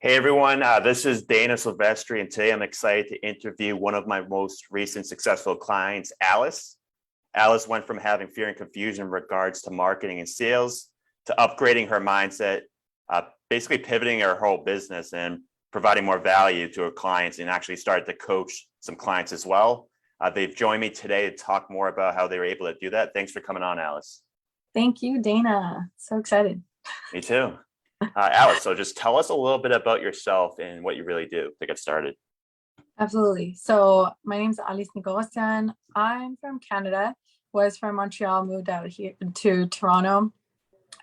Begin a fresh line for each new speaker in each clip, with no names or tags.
Hey everyone, this is Dana Silvestri, and today I'm excited to interview one of my most recent successful clients, Alice. Alice went from having fear and confusion in regards to marketing and sales to upgrading her mindset, basically pivoting her whole business and providing more value to her clients, and actually started to coach some clients as well. They've joined me today to talk more about how they were able to do that. Thanks for coming on, Alice.
Thank you, Dana. So excited.
Me too. Alice, so just tell us a little bit about yourself and what you really do to get started.
Absolutely. So my name is Alice Avetisovna. I'm from Canada, was from Montreal, moved out here to Toronto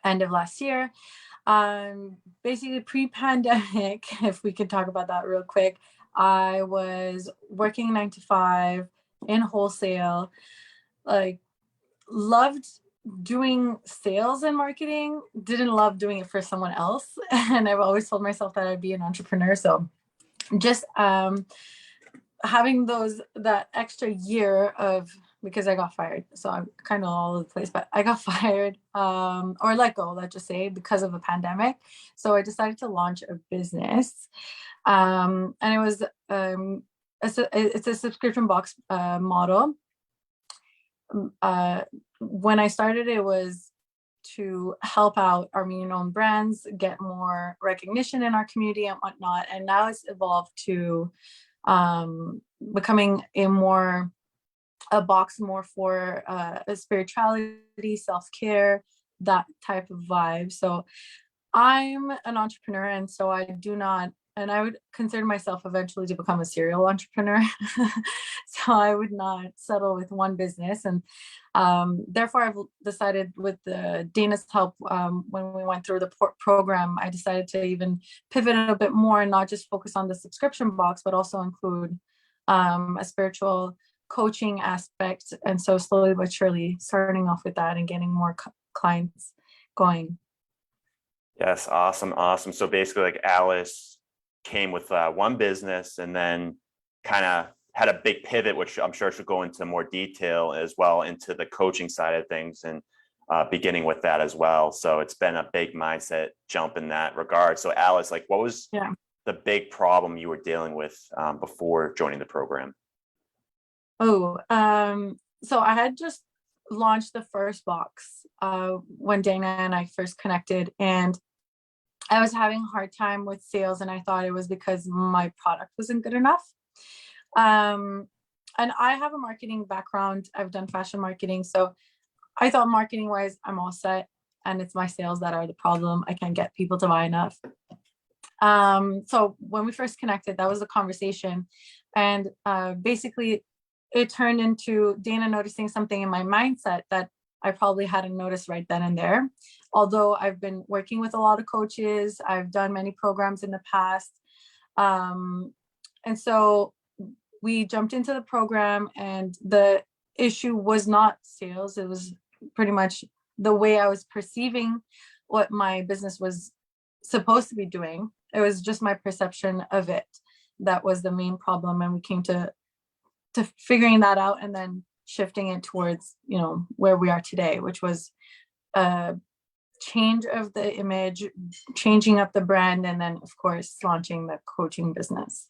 end of last year. Basically pre-pandemic, if we could talk about that real quick, I was working 9 to 5 in wholesale, like loved doing sales and marketing, didn't love doing it for someone else. And I've always told myself that I'd be an entrepreneur. So just having that extra year of, because I got fired. So I'm kind of all over the place, but I got fired or let go, let's just say, because of a pandemic. So I decided to launch a business. And it was, it's a subscription box model. When I started, it was to help out Armenian-owned brands get more recognition in our community and whatnot. And now it's evolved to becoming a box more for a spirituality, self-care, that type of vibe. So I'm an entrepreneur, and so I would consider myself eventually to become a serial entrepreneur. So I would not settle with one business. And therefore, I've decided with Dana's help, when we went through the program, I decided to even pivot a bit more and not just focus on the subscription box, but also include a spiritual coaching aspect. And so slowly but surely starting off with that and getting more clients going.
Yes, awesome. So basically, like, Alice came with one business and then kind of had a big pivot, which I'm sure she'll go into more detail as well, into the coaching side of things, and beginning with that as well. So it's been a big mindset jump in that regard. So Alice, like, what was the big problem you were dealing with before joining the program?
So I had just launched the first box when Dana and I first connected, and I was having a hard time with sales, and I thought it was because my product wasn't good enough. And I have a marketing background. I've done fashion marketing. So I thought marketing wise, I'm all set, and it's my sales that are the problem. I can't get people to buy enough. So when we first connected, that was the conversation. And basically it turned into Dana noticing something in my mindset that I probably hadn't noticed right then and there. Although I've been working with a lot of coaches, I've done many programs in the past. And so we jumped into the program, and the issue was not sales. It was pretty much the way I was perceiving what my business was supposed to be doing. It was just my perception of it that was the main problem. And we came to figuring that out and then shifting it towards, where we are today, which was a change of the image, changing up the brand, and then of course launching the coaching business.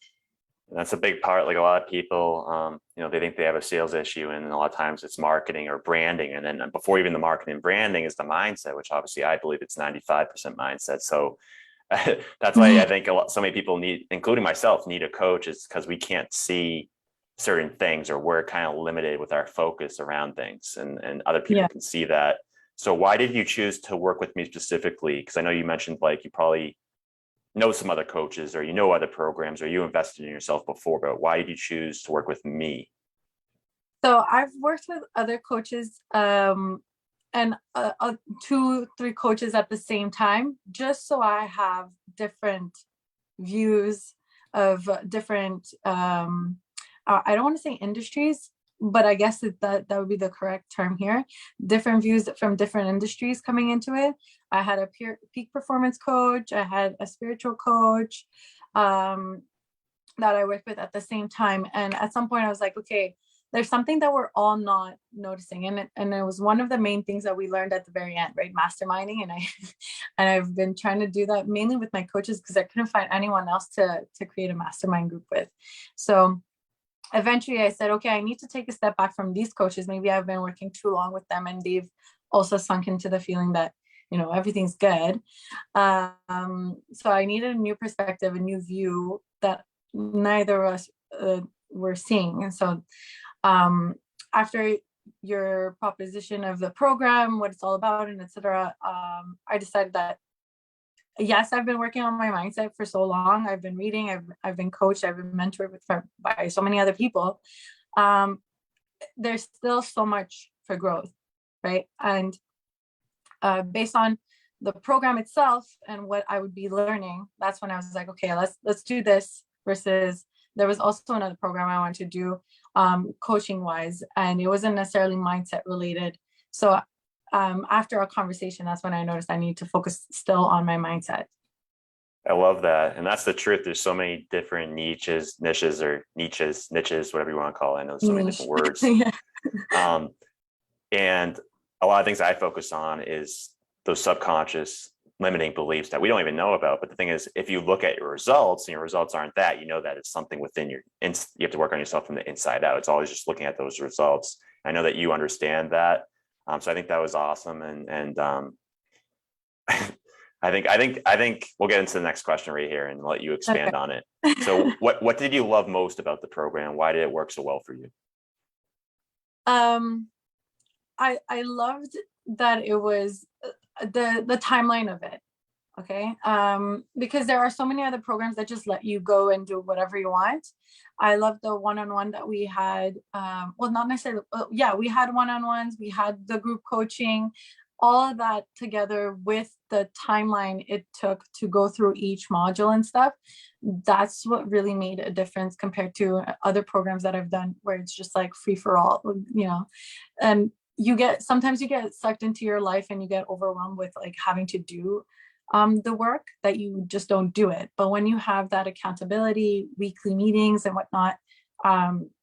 That's a big part. Like, a lot of people, they think they have a sales issue, and a lot of times it's marketing or branding. And then before even the marketing and branding is the mindset, which obviously I believe it's 95% mindset. So that's why I think so many people need, including myself, need a coach, is because we can't see certain things, or we're kind of limited with our focus around things, and other people can see that. So why did you choose to work with me specifically? Because I know you mentioned, like, you probably know some other coaches, or other programs, or you invested in yourself before, but why did you choose to work with me?
So I've worked with other coaches, and 2-3 coaches at the same time, just so I have different views of different, I don't want to say industries, but I guess that would be the correct term here. Different views from different industries coming into it. I had a peak performance coach. I had a spiritual coach that I worked with at the same time. And at some point I was like, okay, there's something that we're all not noticing, and it was one of the main things that we learned at the very end, right? Masterminding. And I and I've been trying to do that mainly with my coaches because I couldn't find anyone else to create a mastermind group with. So eventually I said, okay, I need to take a step back from these coaches. Maybe I've been working too long with them, and they've also sunk into the feeling that, everything's good. So I needed a new perspective, a new view that neither of us were seeing. And so after your proposition of the program, what it's all about, and etc., I decided that yes, I've been working on my mindset for so long. I've been reading, I've been coached, I've been mentored by so many other people. There's still so much for growth, right? And based on the program itself and what I would be learning, that's when I was like, okay, let's do this. Versus there was also another program I wanted to do, coaching wise, and it wasn't necessarily mindset related. So after our conversation, that's when I noticed I need to focus still on my mindset.
I love that. And that's the truth. There's so many different niches, whatever you want to call it. I know there's so many different words.
Yeah.
And a lot of things I focus on is those subconscious limiting beliefs that we don't even know about. But the thing is, if you look at your results and your results aren't that, that it's something within you have to work on yourself from the inside out. It's always just looking at those results. I know that you understand that. So I think that was awesome. And I think we'll get into the next question right here and let you expand on it. So what did you love most about the program? Why did it work so well for you?
I loved that it was the timeline of it. Okay. Because there are so many other programs that just let you go and do whatever you want. I love the one-on-one that we had. Well, not necessarily. Yeah, we had one-on-ones. We had the group coaching, all of that together with the timeline it took to go through each module and stuff. That's what really made a difference compared to other programs that I've done where it's just like free for all, and sometimes you get sucked into your life and you get overwhelmed with like having to do the work that you just don't do it. But when you have that accountability, weekly meetings and whatnot,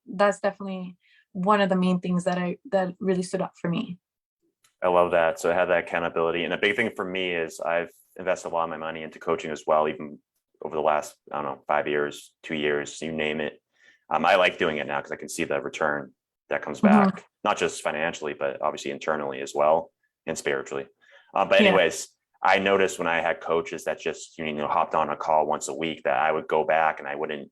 that's definitely one of the main things that really stood up for me.
I love that. So I have that accountability. And a big thing for me is I've invested a lot of my money into coaching as well, even over the last, 5 years, 2 years, you name it. I like doing it now because I can see the return that comes back, not just financially, but obviously internally as well and spiritually. But anyways, I noticed when I had coaches that just, hopped on a call once a week that I would go back and I wouldn't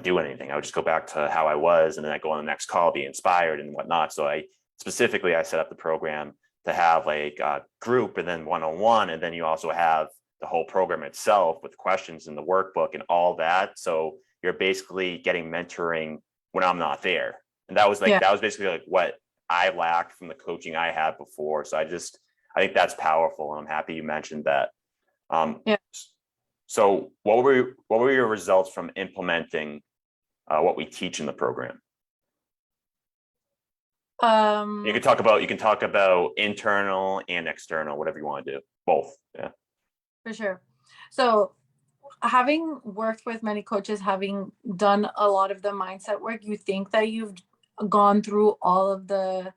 do anything. I would just go back to how I was. And then I go on the next call, be inspired and whatnot. So I set up the program to have like a group and then one-on-one. And then you also have the whole program itself with questions in the workbook and all that. So you're basically getting mentoring when I'm not there. And that was basically like what I lacked from the coaching I had before. So I think that's powerful. And I'm happy you mentioned that. So what were your results from implementing what we teach in the program? You can talk about internal and external, whatever you want to do, both. Yeah,
for sure. So having worked with many coaches, having done a lot of the mindset work, you think that you've gone through all of the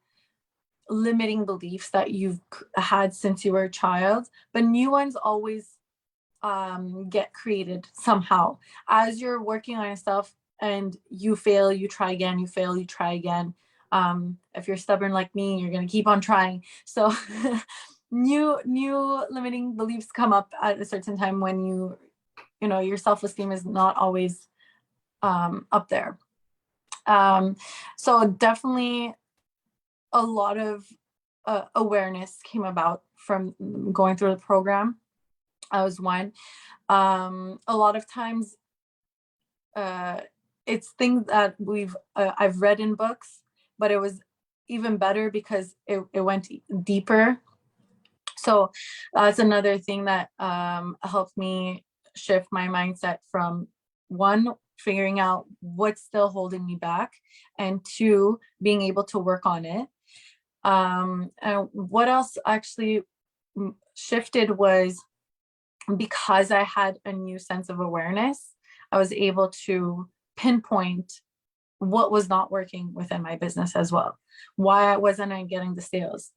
limiting beliefs that you've had since you were a child, but new ones always get created somehow as you're working on yourself, and you fail, you try again, you fail, you try again. If you're stubborn like me, you're going to keep on trying. So new limiting beliefs come up at a certain time when your self-esteem is not always up there. So definitely a lot of awareness came about from going through the program. I was one. A lot of times it's things that I've read in books, but it was even better because it went deeper. So that's another thing that helped me shift my mindset from one, figuring out what's still holding me back, and two, being able to work on it. And what else actually shifted was because I had a new sense of awareness, I was able to pinpoint what was not working within my business as well. Why wasn't I getting the sales?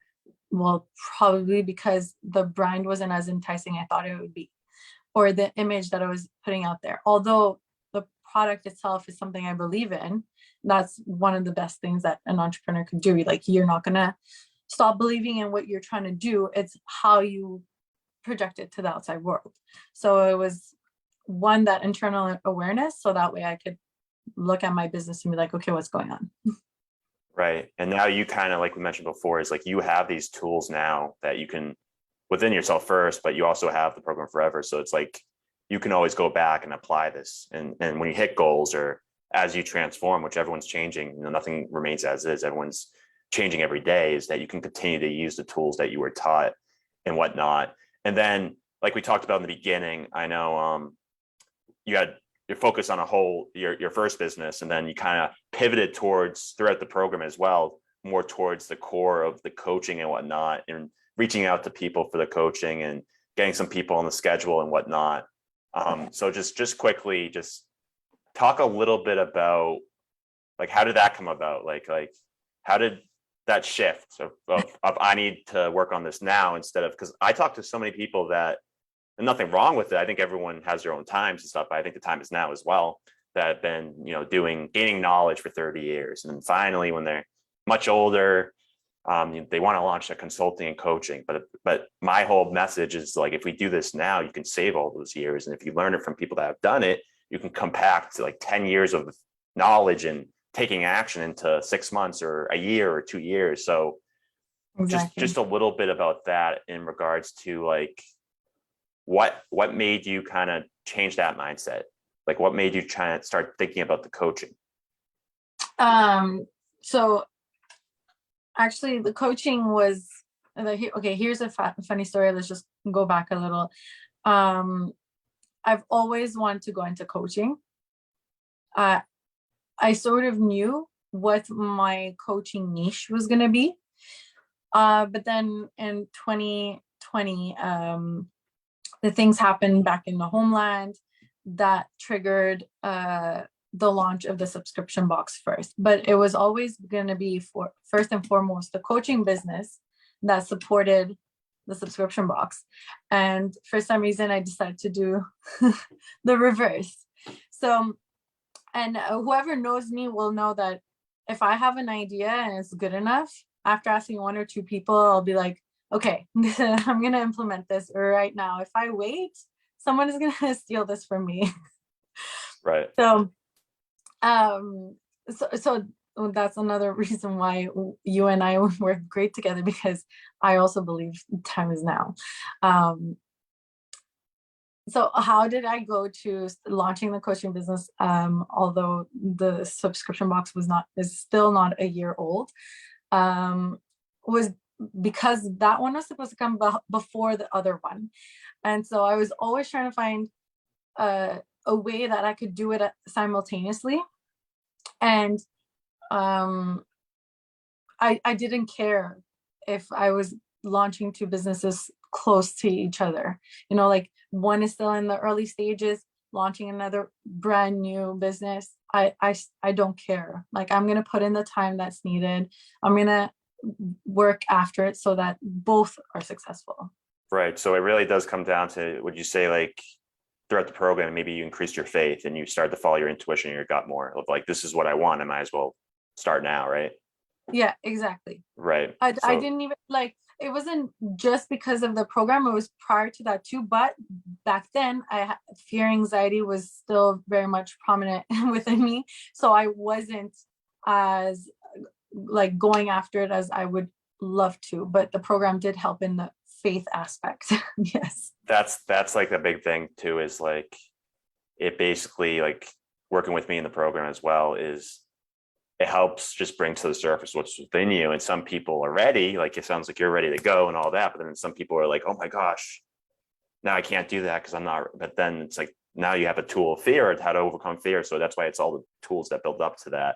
Well, probably because the brand wasn't as enticing I thought it would be, or the image that I was putting out there. Although the product itself is something I believe in, that's one of the best things that an entrepreneur can do. Like, you're not gonna stop believing in what you're trying to do. It's how you project it to the outside world. So it was one, that internal awareness, so that way I could look at my business and be like, okay, what's going on?
Right. And now you kind of, like we mentioned before, is like you have these tools now that you can within yourself first, but you also have the program forever. So it's like you can always go back and apply this. And when you hit goals or as you transform, which everyone's changing, you know, nothing remains as is, everyone's changing every day, is that you can continue to use the tools that you were taught and whatnot. And then, like we talked about in the beginning, I know you had your focus on your first business, and then you kind of pivoted towards throughout the program as well, more towards the core of the coaching and whatnot, and reaching out to people for the coaching and getting some people on the schedule and whatnot. So just quickly, just talk a little bit about, like, how did that come about? Like how did that shift of I need to work on this now, instead of, because I talk to so many people that, and nothing wrong with it, I think everyone has their own times and stuff, but I think the time is now as well, that have been, you know, gaining knowledge for 30 years. And then finally, when they're much older, they want to launch their consulting and coaching. But my whole message is, like, if we do this now, you can save all those years. And if you learn it from people that have done it, you can compact like 10 years of knowledge and taking action into 6 months or a year or 2 years. So
Exactly.
just a little bit about that in regards to, like, what made you kind of change that mindset? Like, what made you try to start thinking about the coaching?
So actually the coaching was, okay, here's a funny story. Let's just go back a little. I've always wanted to go into coaching. I sort of knew what my coaching niche was going to be. But then in 2020, the things happened back in the homeland that triggered the launch of the subscription box first. But it was always going to be, for first and foremost, the coaching business that supported the subscription box. And for some reason, I decided to do the reverse. So, and whoever knows me will know that if I have an idea and it's good enough, after asking one or two people, I'll be like, okay, I'm going to implement this right now. If I wait, someone is going to steal this from me.
Right.
So that's another reason why you and I work great together, because I also believe time is now. So how did I go to launching the coaching business? Although the subscription box is still not a year old, was because that one was supposed to come before the other one. And so I was always trying to find a way that I could do it simultaneously. And I didn't care if I was launching two businesses close to each other. You know, like, one is still in the early stages, launching another brand new business. I don't care. Like, I'm going to put in the time that's needed. I'm going to work after it so that both are successful.
Right. So it really does come down to, would you say, like, throughout the program, maybe you increased your faith and you started to follow your intuition, your gut more of, like, this is what I want, I might as well start now, right?
Yeah, exactly.
Right.
I didn't even, like, it wasn't just because of the program, it was prior to that too. But back then, fear, anxiety was still very much prominent within me. So I wasn't as, like, going after it as I would love to, but the program did help in the faith aspect. Yes.
That's like the big thing too, is like, it basically, like, working with me in the program as well, is it helps just bring to the surface what's within you. And some people are ready, like, it sounds like you're ready to go and all that, but then some people are like, oh my gosh, now I can't do that because I'm not. But then it's like, now you have a tool of fear, how to overcome fear. So that's why it's all the tools that build up to that.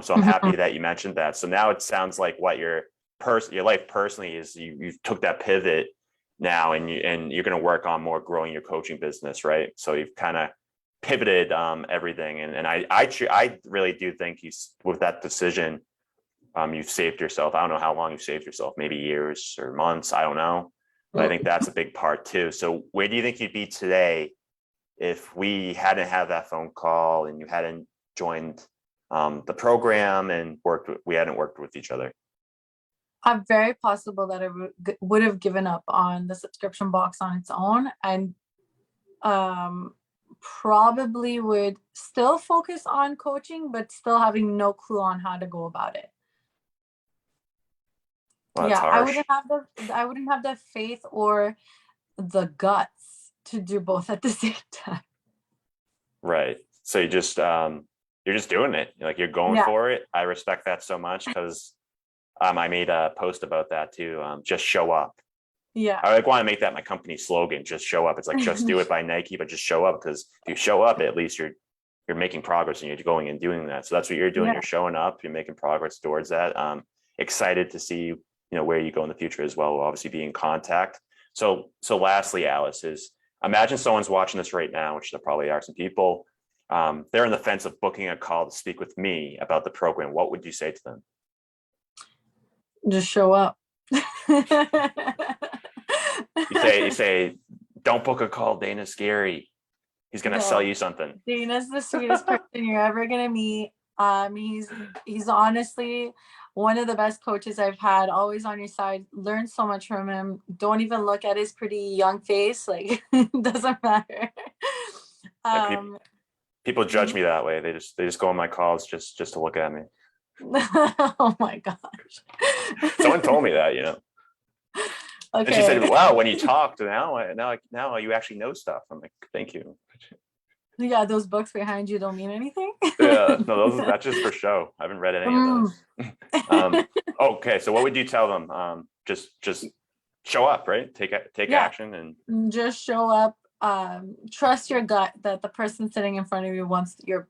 So I'm happy that you mentioned that. So now it sounds like what your life personally is, you took that pivot now, and you're going to work on more growing your coaching business, right? So you've kind of pivoted everything. And I really do think with that decision, you've saved yourself. I don't know how long you've saved yourself, maybe years or months. I don't know. But I think that's a big part too. So where do you think you'd be today if we hadn't had that phone call and you hadn't joined the program and we hadn't worked with each other?
I'm very possible that I would have given up on the subscription box on its own, and probably would still focus on coaching, but still having no clue on how to go about it.
Well,
Yeah,
harsh.
I wouldn't have the faith or the guts to do both at the same time.
Right. So you're just doing it. Like you're going for it. I respect that so much because I made a post about that too. Just show up.
Yeah.
I want to make that my company slogan. Just show up. It's like just do it by Nike, but just show up, because if you show up, at least you're making progress and you're going and doing that. So that's what you're doing. You're showing up. You're making progress towards that. Excited to see where you go in the future as well. We'll obviously be in contact. So lastly, Alice, is imagine someone's watching this right now, which there probably are some people. They're on the fence of booking a call to speak with me about the program. What would you say to them?
Just show up.
You say, don't book a call. Dana's scary. He's gonna sell you something.
Dana's the sweetest person you're ever gonna meet. He's honestly one of the best coaches I've had. Always on your side. Learn so much from him. Don't even look at his pretty young face. Like it doesn't matter.
People judge me that way. They just go on my calls just to look at me.
Oh my gosh.
Someone told me that,
Okay.
And she said, wow, when you talked, now you actually know stuff. I'm like, thank you.
Yeah, those books behind you don't mean anything.
Yeah, no, that's just for show. I haven't read any of those. Okay, so what would you tell them? Just show up, right? Take action and
just show up. Trust your gut that the person sitting in front of you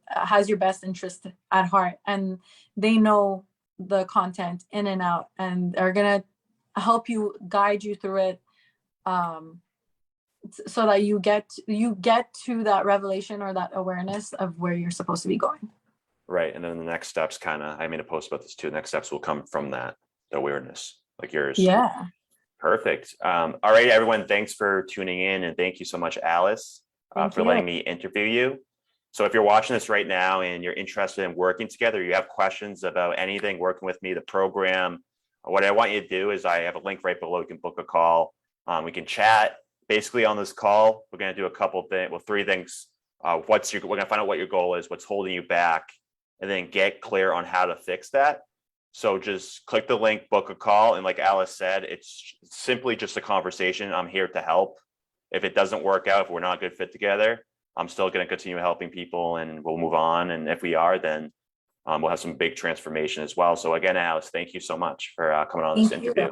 has your best interest at heart, and they know the content in and out, and are gonna help you, guide you through it, so that you get to that revelation or that awareness of where you're supposed to be going.
Right. And then the next steps I made a post about this too. The next steps will come from that awareness, like yours.
Yeah.
Perfect. All right, everyone. Thanks for tuning in. And thank you so much, Alice, for letting me interview you. So if you're watching this right now and you're interested in working together, you have questions about anything, working with me, the program, what I want you to do is I have a link right below. You can book a call. We can chat. Basically on this call, we're going to do a couple of things, three things. We're going to find out what your goal is, what's holding you back, and then get clear on how to fix that. So just click the link, book a call. And like Alice said, it's simply just a conversation. I'm here to help. If it doesn't work out, if we're not a good fit together, I'm still going to continue helping people and we'll move on. And if we are, then we'll have some big transformation as well. So again, Alice, thank you so much for coming on this interview.